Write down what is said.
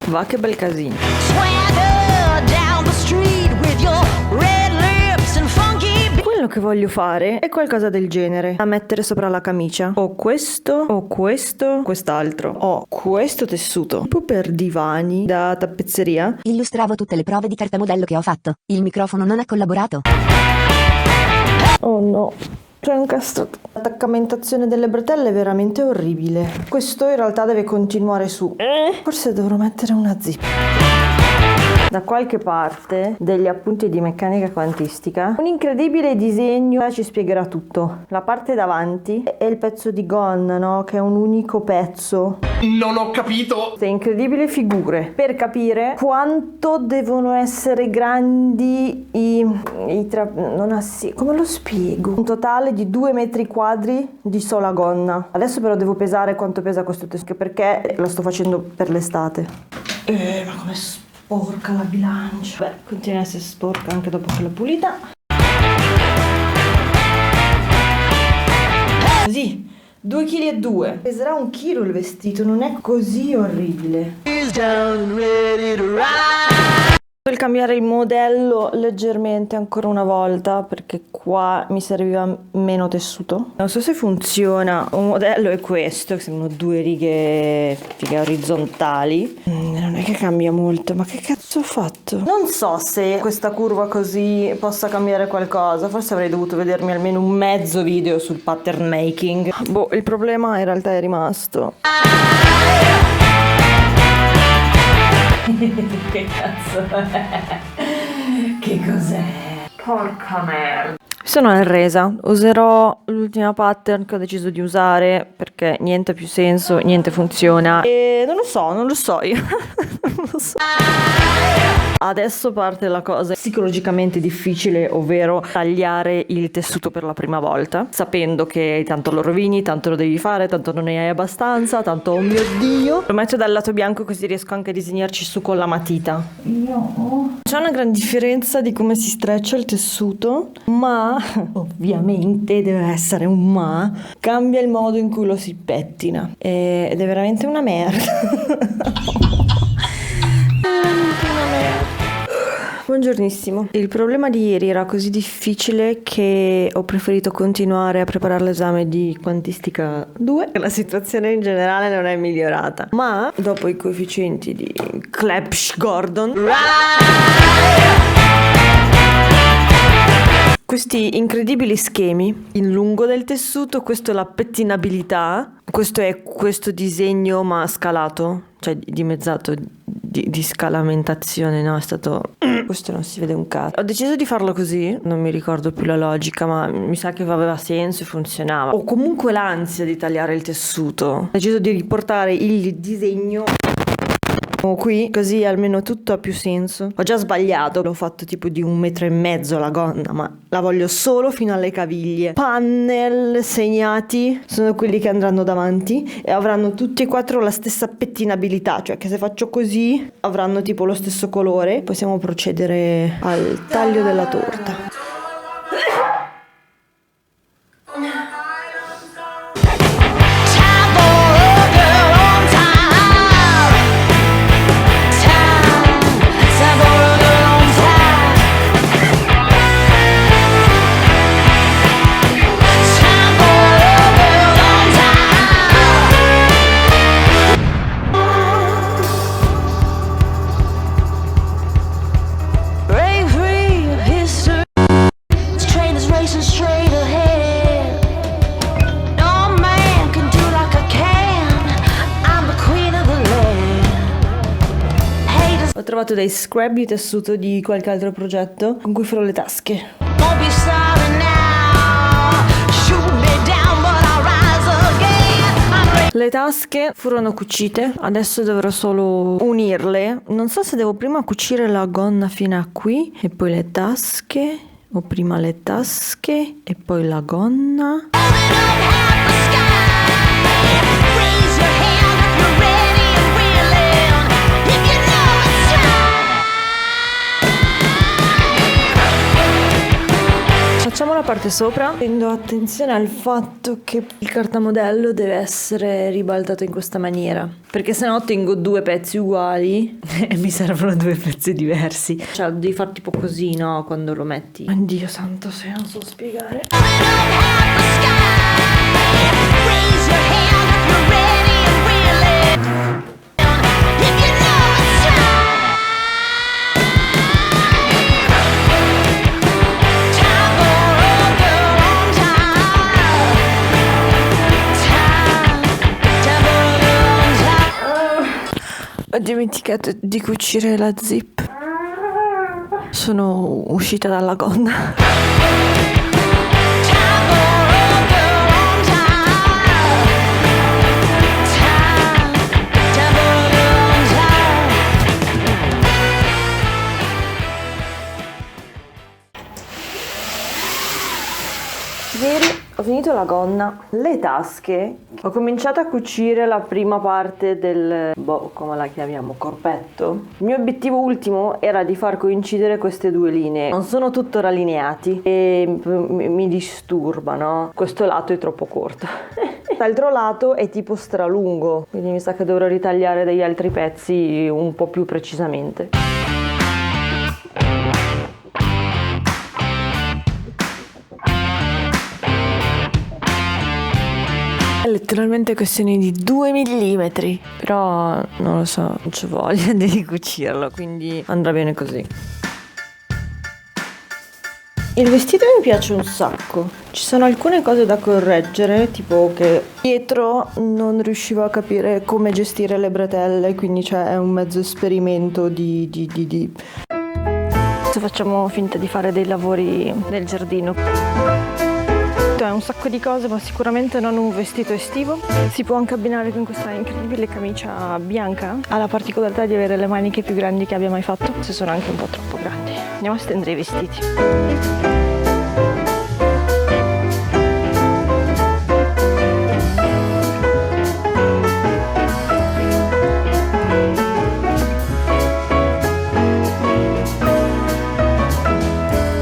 Va che bel casino. Quello che voglio fare è qualcosa del genere, da mettere sopra la camicia. Ho questo, quest'altro. Ho questo tessuto, tipo per divani da tappezzeria. Illustravo tutte le prove di carta modello che ho fatto. Il microfono non ha collaborato. Oh no, c'è incastrato. L'attaccamentazione delle bretelle è veramente orribile. Questo in realtà deve continuare su. Forse dovrò mettere una zip. Da qualche parte degli appunti di meccanica quantistica un incredibile disegno ci spiegherà tutto. La parte davanti è il pezzo di gonna, no? Che è un unico pezzo. Non ho capito! Queste incredibili figure per capire quanto devono essere grandi come lo spiego? Un totale di 2 metri quadri di sola gonna. Adesso però devo pesare quanto pesa questo tessuto, perché lo sto facendo per l'estate. Ma come sporca la bilancia. Beh, continua a essere sporca anche dopo che l'ho pulita. Così, 2,2 kg. Peserà 1 chilo il vestito, non è così orribile. Per cambiare il modello leggermente ancora una volta, perché qua mi serviva meno tessuto. Non so se funziona. Un modello è questo, che sono 2 righe orizzontali. Non è che cambia molto, ma che cazzo ho fatto? Non so se questa curva così possa cambiare qualcosa. Forse avrei dovuto vedermi almeno un mezzo video sul pattern making. Boh, il problema in realtà è rimasto. Che cazzo è? Che cos'è? Porca merda. Mi sono arresa, userò l'ultima pattern che ho deciso di usare perché niente ha più senso, niente funziona e non lo so io. Non lo so. Adesso parte la cosa psicologicamente difficile, ovvero tagliare il tessuto per la prima volta, sapendo che tanto lo rovini, tanto lo devi fare, tanto non ne hai abbastanza, tanto oh mio Dio. Lo metto dal lato bianco così riesco anche a disegnarci su con la matita. No. C'è una gran differenza di come si streccia il tessuto, ma ovviamente deve essere un ma, cambia il modo in cui lo si pettina ed è veramente una merda. Buongiornissimo. Il problema di ieri era così difficile che ho preferito continuare a preparare l'esame di quantistica 2. La situazione in generale non è migliorata, ma dopo i coefficienti di Clebsch-Gordon, questi incredibili schemi in lungo del tessuto, questo è la pettinabilità, questo è questo disegno ma scalato, cioè dimezzato di scalamentazione, no? È stato... Questo non si vede un cazzo. Ho deciso di farlo così, non mi ricordo più la logica, ma mi sa che aveva senso e funzionava. Ho comunque l'ansia di tagliare il tessuto. Ho deciso di riportare il disegno qui, così almeno tutto ha più senso. Ho già sbagliato, l'ho fatto tipo di 1,5 metri la gonna, ma la voglio solo fino alle caviglie. Pannel segnati sono quelli che andranno davanti e avranno tutti e 4 la stessa pettinabilità, cioè che se faccio così avranno tipo lo stesso colore. Possiamo procedere al taglio della torta. Ho trovato dei scrap di tessuto di qualche altro progetto con cui farò le tasche. Le tasche furono cucite, adesso dovrò solo unirle. Non so se devo prima cucire la gonna fino a qui e poi le tasche, o prima le tasche e poi la gonna. Facciamo la parte sopra prendo attenzione al fatto che il cartamodello deve essere ribaltato in questa maniera, perché sennò tengo due pezzi uguali e mi servono due pezzi diversi. Cioè devi far tipo così, no? Quando lo metti. Dio santo, se non so spiegare. Ho dimenticato di cucire la zip. Sono uscita dalla gonna. Ieri ho finito la gonna, le tasche, ho cominciato a cucire la prima parte del, come la chiamiamo, corpetto. Il mio obiettivo ultimo era di far coincidere queste due linee. Non sono tuttora lineati e mi disturbano. Questo lato è troppo corto. L'altro lato è tipo stralungo, quindi mi sa che dovrò ritagliare degli altri pezzi un po' più precisamente. È letteralmente questione di 2 millimetri, però non lo so, non c'ho voglia di cucirlo, quindi andrà bene così. Il vestito mi piace un sacco, ci sono alcune cose da correggere, tipo che dietro non riuscivo a capire come gestire le bretelle, quindi cioè è un mezzo esperimento di... Adesso facciamo finta di fare dei lavori nel giardino. È un sacco di cose, ma sicuramente non un vestito estivo. Si può anche abbinare con questa incredibile camicia bianca. Ha la particolarità di avere le maniche più grandi che abbia mai fatto, se sono anche un po' troppo grandi. Andiamo a stendere i vestiti.